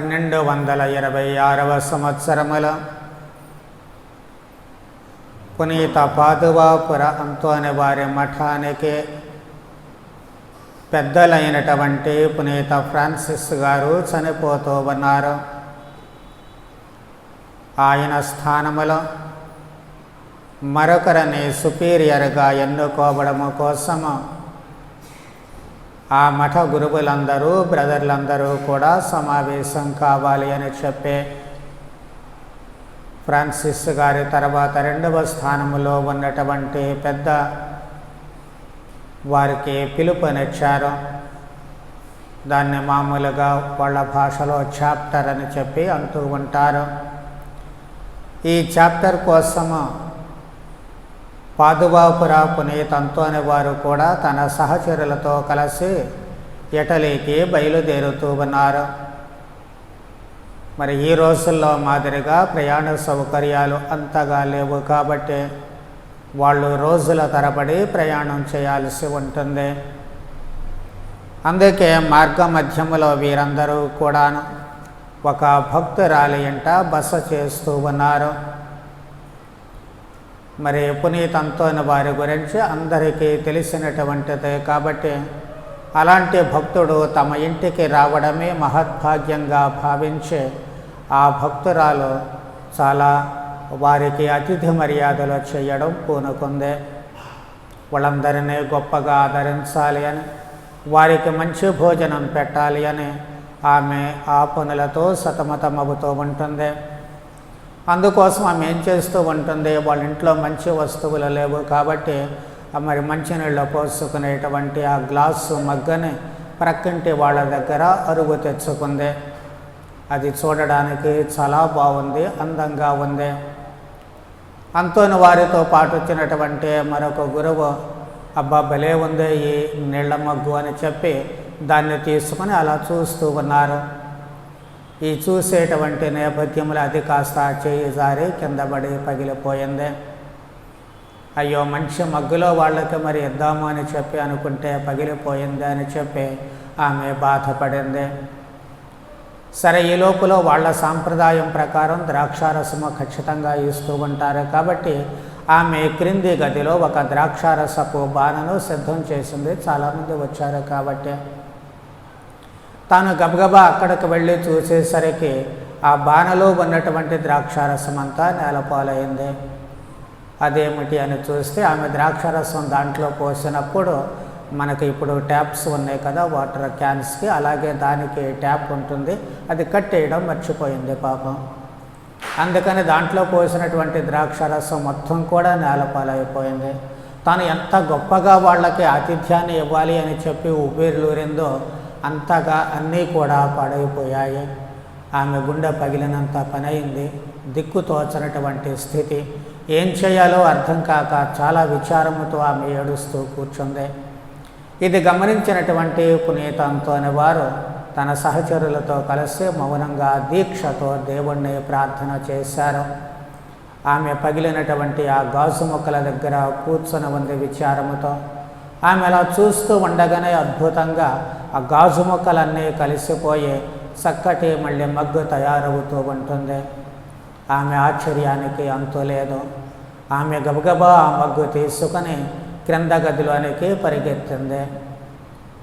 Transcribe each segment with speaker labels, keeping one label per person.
Speaker 1: 1226వ సంవత్సరములో పునీత పాదువాపుర అంతోని వారి మఠానికి పెద్దలైనటువంటి పునీత ఫ్రాన్సిస్ గారు చనిపోతూ ఉన్నారు. ఆయన స్థానములో మరొకరిని సుపీరియర్గా ఎన్నుకోవడము కోసము ఆ మఠ గురువులందరూ బ్రదర్లందరూ కూడా సమావేశం కావాలి అని చెప్పే ఫ్రాన్సిస్ గారి తర్వాత రెండవ స్థానంలో ఉన్నటువంటి పెద్ద వారికి పిలుపునిచ్చారు. దాన్ని మామూలుగా వాళ్ళ భాషలో చాప్టర్ అని చెప్పి అంటూ ఉంటారు. ఈ చాప్టర్ కోసము పాదువాపుర పునీత అంతోని వారు కూడా తన సహచరులతో కలిసి ఇటలీకి బయలుదేరుతూ ఉన్నారు. మరి ఈ రోజుల్లో మాదిరిగా ప్రయాణ సౌకర్యాలు అంతగా లేవు కాబట్టి వాళ్ళు రోజుల తరబడి ప్రయాణం చేయాల్సి ఉంటుంది. అందుకే మార్గ మధ్యములో వీరందరూ కూడాను ఒక భక్తురాలి ఇంట బస చేస్తూ ఉన్నారు. మరి పునీత అంతోని వారి గురించి అందరికీ తెలిసినటువంటిదే కాబట్టి అలాంటి భక్తుడు తమ ఇంటికి రావడమే మహద్భాగ్యంగా భావించి ఆ భక్తురాలు చాలా వారికి అతిథి మర్యాదలు చేయడం పూనుకుంది. వాళ్ళందరినీ గొప్పగా ఆదరించాలి అని, వారికి మంచి భోజనం పెట్టాలి అని ఆమె ఆ పనులతో సతమతమవుతూ ఉంటుంది. అందుకోసం ఆమె ఏం చేస్తూ ఉంటుంది, వాళ్ళ ఇంట్లో మంచి వస్తువులు లేవు కాబట్టి మరి మంచినీళ్ళు పోసుకునేటువంటి ఆ గ్లాసు మగ్గని ప్రక్కింటి వాళ్ళ దగ్గర అరుగు తెచ్చుకుంది. అది చూడడానికి చాలా బాగుంది, అందంగా ఉంది. అంతోని వారితో పాటు వచ్చినటువంటి మరొక గురువు అబ్బా భలే ఉంది ఈ నీళ్ల మగ్గు అని చెప్పి దాన్ని తీసుకుని అలా చూస్తూ ఉన్నారు. ఈ చూసేటువంటి నేపథ్యంలో అది కాస్త చేయి జారి కింద పడి పగిలిపోయింది. అయ్యో మంచి మగ్గులో వాళ్ళకి మరి ఇద్దాము అని చెప్పి అనుకుంటే పగిలిపోయింది అని చెప్పి ఆమె బాధపడింది. సరే, ఈ లోపల వాళ్ళ సాంప్రదాయం ప్రకారం ద్రాక్షారసము ఖచ్చితంగా ఇస్తూ ఉంటారు కాబట్టి ఆమె క్రింది గదిలో ఒక ద్రాక్షారసపు బాణను సిద్ధం చేసింది. చాలామంది వచ్చారు కాబట్టి తాను గబగబా అక్కడికి వెళ్ళి చూసేసరికి ఆ బాణలో ఉన్నటువంటి ద్రాక్షారసం అంతా నేలపాలైంది. అదేమిటి అని చూస్తే ఆమె ద్రాక్షారసం దాంట్లో పోసినప్పుడు మనకి ఇప్పుడు ట్యాప్స్ ఉన్నాయి కదా వాటర్ క్యాన్స్కి, అలాగే దానికి ట్యాప్ ఉంటుంది, అది కట్టేయడం మర్చిపోయింది పాపం. అందుకని దాంట్లో పోసినటువంటి ద్రాక్షారసం మొత్తం కూడా నేలపాలైపోయింది. తాను ఎంత గొప్పగా వాళ్ళకి ఆతిథ్యాన్ని ఇవ్వాలి అని చెప్పి ఉబేర్లూరిందో అంతగా అన్నీ కూడా పాడైపోయాయి. ఆమె గుండె పగిలినంత పనైంది. దిక్కు తోచనటువంటి స్థితి, ఏం చేయాలో అర్థం కాక చాలా విచారముతో ఆమె ఏడుస్తూ కూర్చుంది. ఇది గమనించినటువంటి పునీత అంతోని వారు తన సహచరులతో కలిసి మౌనంగా దీక్షతో దేవుణ్ణి ప్రార్థన చేశారు. ఆమె పగిలినటువంటి ఆ గాజు మొక్కల దగ్గర కూర్చొని ఉంది విచారముతో. ఆమె అలా చూస్తూ ఉండగానే అద్భుతంగా ఆ గాజు మొక్కలన్నీ కలిసిపోయి చక్కటి మళ్ళీ మగ్గు తయారవుతూ ఉంటుంది. ఆమె ఆశ్చర్యానికి అంతు లేదు. ఆమె గబగబా ఆ మగ్గు తీసుకొని క్రింద గదిలోనికి పరిగెత్తింది.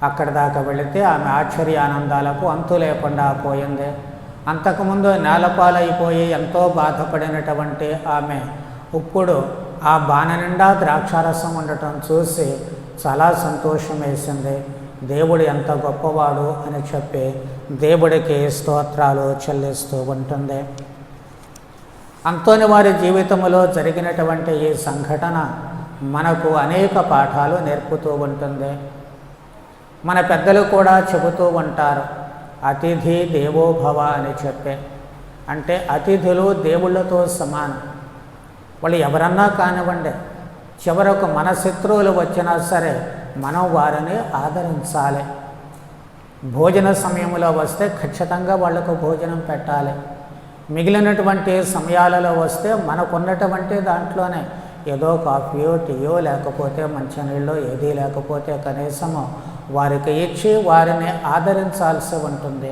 Speaker 1: అక్కడి దాకా వెళితే ఆమె ఆశ్చర్యానందాలకు అంతు లేకుండా పోయింది. అంతకుముందు నేలపాలైపోయి ఎంతో బాధపడినటువంటి ఆమె ఇప్పుడు ఆ బాణ నిండా ద్రాక్షారసం ఉండటం చూసి చాలా సంతోషం వేసింది. దేవుడు ఎంత గొప్పవాడు అని చెప్పి దేవుడికి స్తోత్రాలు చెల్లిస్తూ ఉంటుంది. అంతోని వారి జీవితంలో జరిగినటువంటి ఈ సంఘటన మనకు అనేక పాఠాలు నేర్పుతూ ఉంటుంది. మన పెద్దలు కూడా చెబుతూ ఉంటారు, అతిథి దేవోభవ అని చెప్పి. అంటే అతిథులు దేవుళ్ళతో సమానం. వాళ్ళు ఎవరన్నా కానివ్వండి, చివరకు మన శత్రువులు వచ్చినా సరే మనం వారిని ఆదరించాలి. భోజన సమయంలో వస్తే ఖచ్చితంగా వాళ్లకు భోజనం పెట్టాలి. మిగిలినటువంటి సమయాలలో వస్తే మనకున్నటువంటి దాంట్లోనే ఏదో కాఫీయో టీయో లేకపోతే మంచినీళ్ళు ఏదీ లేకపోతే కనీసము వారికి ఇచ్చి వారిని ఆదరించాల్సి ఉంటుంది.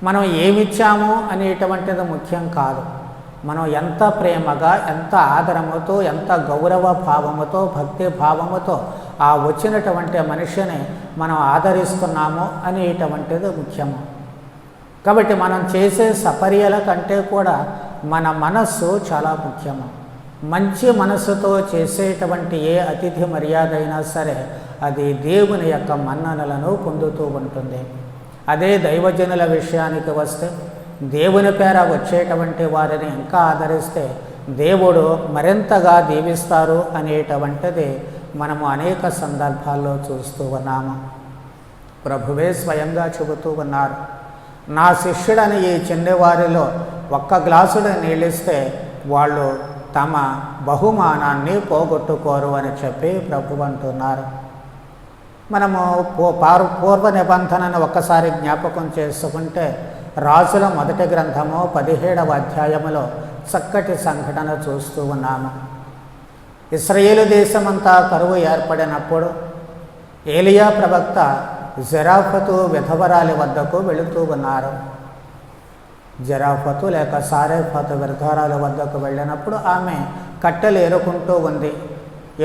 Speaker 1: మనం ఏమిచ్చాము అనేటువంటిది ముఖ్యం కాదు. మనం ఎంత ప్రేమగా, ఎంత ఆదరముతో, ఎంత గౌరవ భావముతో, భక్తి భావముతో ఆ వచ్చినటువంటి మనిషిని మనం ఆదరిస్తున్నాము అనేటువంటిది ముఖ్యము. కాబట్టి మనం చేసే సపర్యల కంటే కూడా మన మనస్సు చాలా ముఖ్యము. మంచి మనస్సుతో చేసేటువంటి ఏ అతిథి మర్యాద అయినా సరే అది దేవుని యొక్క మన్ననలను పొందుతూ ఉంటుంది. అదే దైవజనుల విషయానికి వస్తే, దేవుని పేర వచ్చేటువంటి వారిని ఇంకా ఆదరిస్తే దేవుడు మరింతగా దీవిస్తారు అనేటువంటిది మనము అనేక సందర్భాల్లో చూస్తూ ఉన్నాము. ప్రభువే స్వయంగా చెబుతూ ఉన్నారు, నా శిష్యుడని ఈ చిన్నవారిలో ఒక్క గ్లాసుడు నీళ్ళిస్తే వాళ్ళు తమ బహుమానాన్ని పోగొట్టుకోరు అని చెప్పి ప్రభు అంటున్నారు. మనము పూర్వ నిబంధనను ఒక్కసారి జ్ఞాపకం చేసుకుంటే రాజుల మొదటి గ్రంథము 17వ అధ్యాయములో చక్కటి సంఘటన చూస్తూ ఉన్నాము. ఇశ్రాయేలు దేశమంతా కరువు ఏర్పడినప్పుడు ఏలియా ప్రవక్త జరాఫతు విధవరాలి వద్దకు వెళుతూ ఉన్నారు. జరాఫతు లేక సారేఫతు విధవరాలి వద్దకు వెళ్ళినప్పుడు ఆమె కట్టెలు ఏరుకుంటూ ఉంది.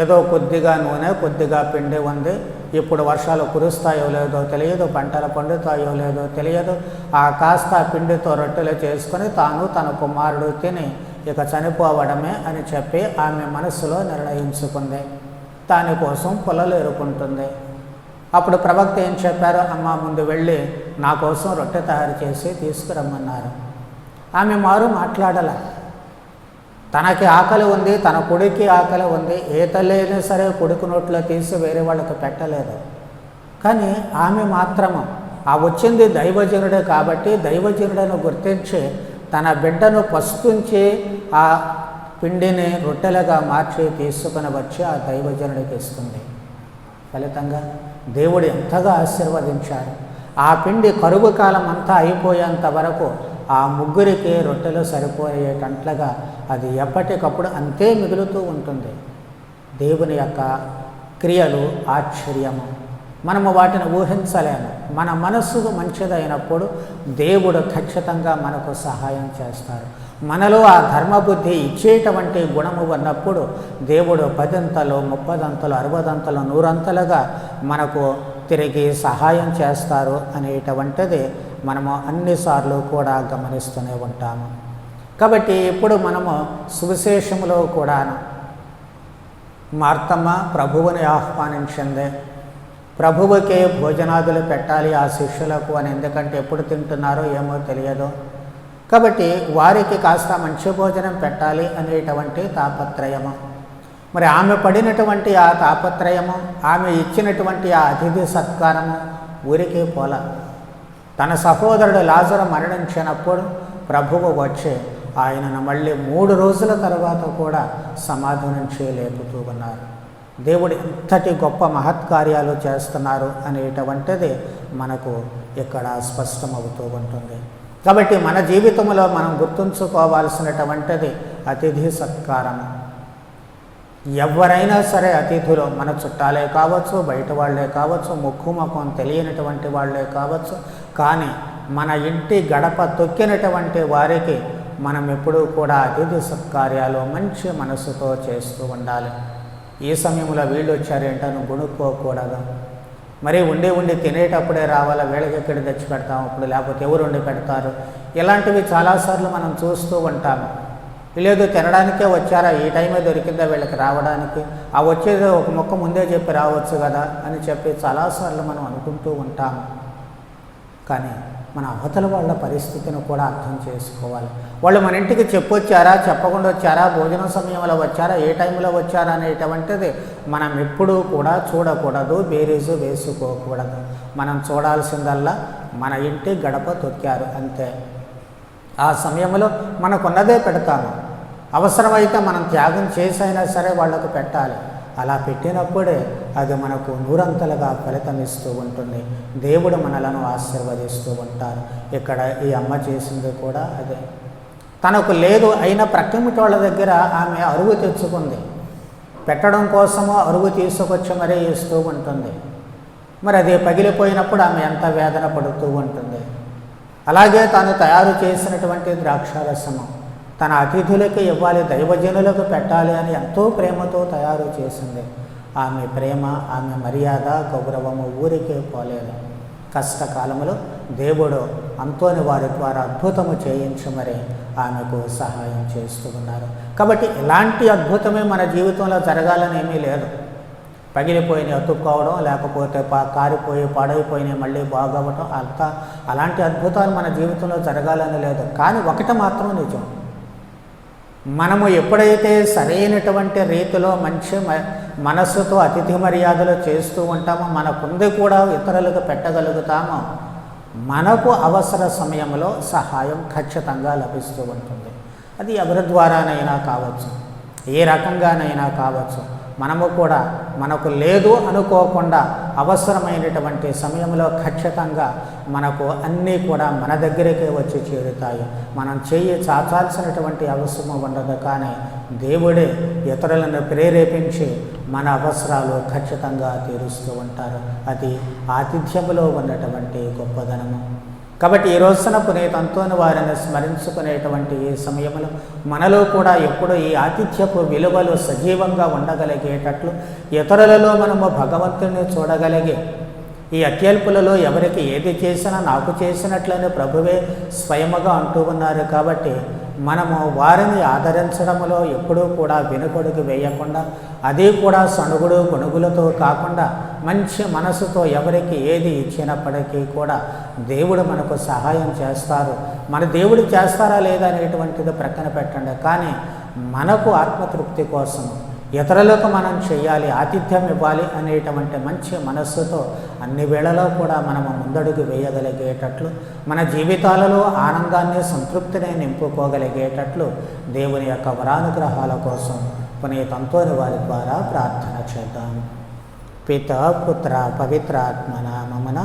Speaker 1: ఏదో కొద్దిగా నూనె, కొద్దిగా పిండి ఉంది. ఇప్పుడు వర్షాలు కురుస్తాయో లేదో తెలియదు, పంటలు పండుతాయో లేదో తెలియదు. ఆ కాస్త పిండితో రొట్టెలు చేసుకొని తాను తన కుమారుడు తిని ఇక చనిపోవడమే అని చెప్పి ఆమె మనసులో నిర్ణయించుకుంది. దానికోసం పొలలు ఏరుకుంటుంది. అప్పుడు ప్రవక్త ఏం చెప్పారు, అమ్మ ముందు వెళ్ళి నా కోసం రొట్టె తయారు చేసి తీసుకురమ్మన్నారు. ఆమె మారు మాట్లాడాల. తనకి ఆకలి ఉంది, తన కొడుక్కి ఆకలి ఉంది. ఏ తల్లి అయినా సరే కొడుకు నోట్లో తీసి వేరే వాళ్ళకి పెట్టలేదు. కానీ ఆమె మాత్రము ఆ వచ్చింది దైవజనుడే కాబట్టి దైవజనుడను గుర్తించి తన బిడ్డను పస్తుంచి ఆ పిండిని రొట్టెలుగా మార్చి తీసుకుని వచ్చి ఆ దైవజనుడికి ఇస్తుంది. ఫలితంగా దేవుడు ఎంతగా ఆశీర్వదించాడు. ఆ పిండి కరువు కాలం అంతా అయిపోయేంత వరకు ఆ ముగ్గురికి రొట్టెలు సరిపోయేటట్లుగా అది ఎప్పటికప్పుడు అంతే మిగులుతూ ఉంటుంది. దేవుని యొక్క క్రియలు ఆశ్చర్యము. మనము వాటిని ఊహించలేము. మన మనస్సు మంచిదైనప్పుడు దేవుడు ఖచ్చితంగా మనకు సహాయం చేస్తాడు. మనలో ఆ ధర్మబుద్ధి ఇచ్చేటువంటి గుణము ఉన్నప్పుడు దేవుడు 10 30 60 100 మనకు తిరిగి సహాయం చేస్తారు అనేటువంటిది మనము అన్నిసార్లు కూడా గమనిస్తూనే ఉంటాము. కాబట్టి ఇప్పుడు మనము సువిశేషములో కూడా మార్తమ్మ ప్రభువుని ఆహ్వానించింది. ప్రభువుకే భోజనాదులు పెట్టాలి ఆ శిష్యులకు అని. ఎందుకంటే ఎప్పుడు తింటున్నారో ఏమో తెలియదు. కాబట్టి వారికి కాస్త మంచి భోజనం పెట్టాలి అనేటువంటి తాపత్రయము. మరి ఆమె పడినటువంటి ఆ తాపత్రయము, ఆమె ఇచ్చినటువంటి ఆ అతిథి సత్కారము ఊరికే పోల. తన సహోదరుడు లాజరు మరణించినప్పుడు ప్రభువు వచ్చి ఆయనను మళ్ళీ 3 రోజుల తర్వాత కూడా సమాధి నుంచి లేపుతూ ఉన్నారు. దేవుడు ఎంతటి గొప్ప మహత్కార్యాలు చేస్తున్నారు అనేటువంటిది మనకు ఇక్కడ స్పష్టమవుతూ ఉంటుంది. కాబట్టి మన జీవితంలో మనం గుర్తుంచుకోవాల్సినటువంటిది అతిథి సత్కారము. ఎవరైనా సరే అతిథులు మన చుట్టాలే కావచ్చు, బయట వాళ్ళే కావచ్చు, ముఖం తెలియనటువంటి వాళ్ళే కావచ్చు, కానీ మన ఇంటి గడప తొక్కినటువంటి వారికి మనం ఎప్పుడూ కూడా అతిథి సత్కార్యాలు మంచి మనసుతో చేస్తూ ఉండాలి. ఈ సమయంలో వీళ్ళు వచ్చారేంటని గుణుక్కోకూడదు. మరి ఉండి తినేటప్పుడే రావాలా, వీళ్ళకి ఎక్కడ తెచ్చి పెడతాం ఇప్పుడు, లేకపోతే ఎవరు వండి పెడతారు, ఇలాంటివి చాలాసార్లు మనం చూస్తూ ఉంటాము. లేదు తినడానికే వచ్చారా, ఈ టైమే దొరికిందా వీళ్ళకి రావడానికి, ఆ వచ్చేది ఒక మొక్క ముందే చెప్పి రావచ్చు కదా అని చెప్పి చాలాసార్లు మనం అనుకుంటూ ఉంటాము. కానీ మన అవతల వాళ్ళ పరిస్థితిని కూడా అర్థం చేసుకోవాలి. వాళ్ళు మన ఇంటికి చెప్పొచ్చారా, చెప్పకుండా వచ్చారా, భోజనం సమయంలో వచ్చారా, ఏ టైంలో వచ్చారా అనేటువంటిది మనం ఎప్పుడూ కూడా చూడకూడదు, బేరీజు వేసుకోకూడదు. మనం చూడాల్సిందల్లా మన ఇంటి గడప తొక్కారు అంతే. ఆ సమయంలో మనకున్నదే పెడతాము. అవసరమైతే మనం త్యాగం చేసైనా సరే వాళ్లకు పెట్టాలి. అలా పెట్టినప్పుడే అది మనకు 100 ఫలితం ఇస్తూ ఉంటుంది. దేవుడు మనలను ఆశీర్వదిస్తూ ఉంటారు. ఇక్కడ ఈ అమ్మ చేసింది కూడా అదే. తనకు లేదు అయిన ప్రక్కమిటి వాళ్ళ దగ్గర ఆమె అరువు తెచ్చుకుంది. పెట్టడం కోసమో అరువు తీసుకొచ్చి మరీ ఇస్తూ ఉంటుంది. మరి అది పగిలిపోయినప్పుడు ఆమె ఎంత వేదన పడుతూ ఉంటుంది. అలాగే తాను తయారు చేసినటువంటి ద్రాక్షారసము తన అతిథులకు ఇవ్వాలి, దైవజనులకు పెట్టాలి అని ఎంతో ప్రేమతో తయారు చేసింది. ఆమె ప్రేమ, ఆమె మర్యాద, గౌరవము ఊరికే పోలేదు. కష్టకాలములో దేవుడు అంతోని వారి ద్వారా అద్భుతము చేయించి మరి ఆమెకు సహాయం చేస్తూ ఉన్నారు. కాబట్టి ఇలాంటి అద్భుతమే మన జీవితంలో జరగాలని ఏమీ లేదు. పగిలిపోయిన అతుక్కోవడం, లేకపోతే కారిపోయి పాడైపోయిన మళ్ళీ బాగవటం, అలాంటి అద్భుతాలు మన జీవితంలో జరగాలని లేదు. కానీ ఒకటి మాత్రం నిజం, మనము ఎప్పుడైతే సరైనటువంటి రీతిలో మంచి మనస్సుతో అతిథి మర్యాదలు చేస్తూ ఉంటామో, మనకుంది కూడా ఇతరులకు పెట్టగలుగుతామో, మనకు అవసర సమయంలో సహాయం ఖచ్చితంగా లభిస్తూ ఉంటుంది. అది ఎవరి ద్వారానైనా కావచ్చు, ఏ రకంగానైనా కావచ్చు. మనము కూడా మనకు లేదు అనుకోకుండా అవసరమైనటువంటి సమయంలో ఖచ్చితంగా మనకు అన్నీ కూడా మన దగ్గరికే వచ్చి చేరుతాయి. మనం చెయ్యి చాచాల్సినటువంటి అవసరం ఉండదు. కానీ దేవుడే ఇతరులను ప్రేరేపించి మన అవసరాలు ఖచ్చితంగా తీరుస్తూ ఉంటారు. అది ఆతిథ్యములో ఉన్నటువంటి గొప్పదనము. కాబట్టి ఈ రోజున పునీత అంతోని వారిని స్మరించుకునేటువంటి ఈ సమయంలో మనలో కూడా ఎప్పుడు ఈ ఆతిథ్యపు విలువలు సజీవంగా ఉండగలిగేటట్లు, ఇతరులలో మనము భగవంతుని చూడగలిగే, ఈ అత్యల్పులలో ఎవరికి ఏది చేసినా నాకు చేసినట్లని ప్రభువే స్వయముగా అంటూ ఉన్నారు. కాబట్టి మనము వారిని ఆదరించడంలో ఎప్పుడూ కూడా వెనుకడుగు వేయకుండా, అది కూడా సణుగుడు గొణుగులతో కాకుండా మంచి మనసుతో ఎవరికి ఏది ఇచ్చినప్పటికీ కూడా దేవుడు మనకు సహాయం చేస్తారు. మన దేవుడు చేస్తారా లేదా అనేటువంటిది ప్రక్కన పెట్టండి. కానీ మనకు ఆత్మతృప్తి కోసం ఇతరులకు మనం చేయాలి, ఆతిథ్యం ఇవ్వాలి అనేటువంటి మంచి మనస్సుతో అన్ని వేళలో కూడా మనము ముందడుగు వేయగలిగేటట్లు, మన జీవితాలలో ఆనందాన్ని, సంతృప్తిని నింపుకోగలిగేటట్లు దేవుని యొక్క వరానుగ్రహాల కోసం పునీత అంతోని వారి ద్వారా ప్రార్థన చేద్దాం. పిత పుత్ర పవిత్ర ఆత్మ నామమున